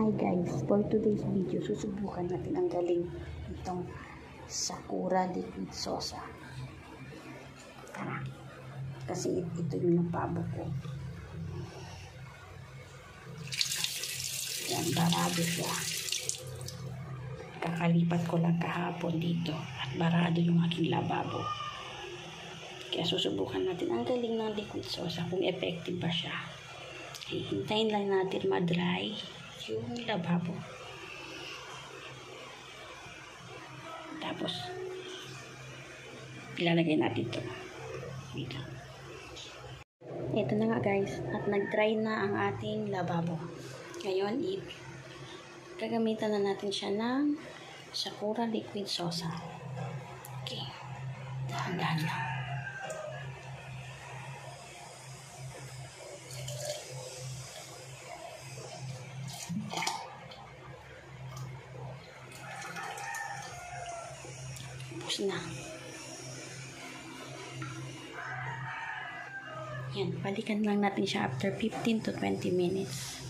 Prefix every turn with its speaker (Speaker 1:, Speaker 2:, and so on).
Speaker 1: Hi guys, for today's video, susubukan natin ang galing itong Sakura Liquid Sosa. Tara, kasi ito yung napabo ko. Yan, barado siya. Kakalipat ko lang kahapon dito at barado yung aking lababo. Kaya susubukan natin ang galing ng Liquid Sosa kung effective ba siya. Hintayin lang natin ma-dry yung lababo. Tapos ilalagay natin ito dito. Ito na nga guys, at nag-dry na ang ating lababo. Ngayon, gagamitan na natin siya ng Sakura Liquid Sosa. Okay, dahan-dahan lang. Tapos na. Yan, balikan lang natin siya after 15 to 20 minutes.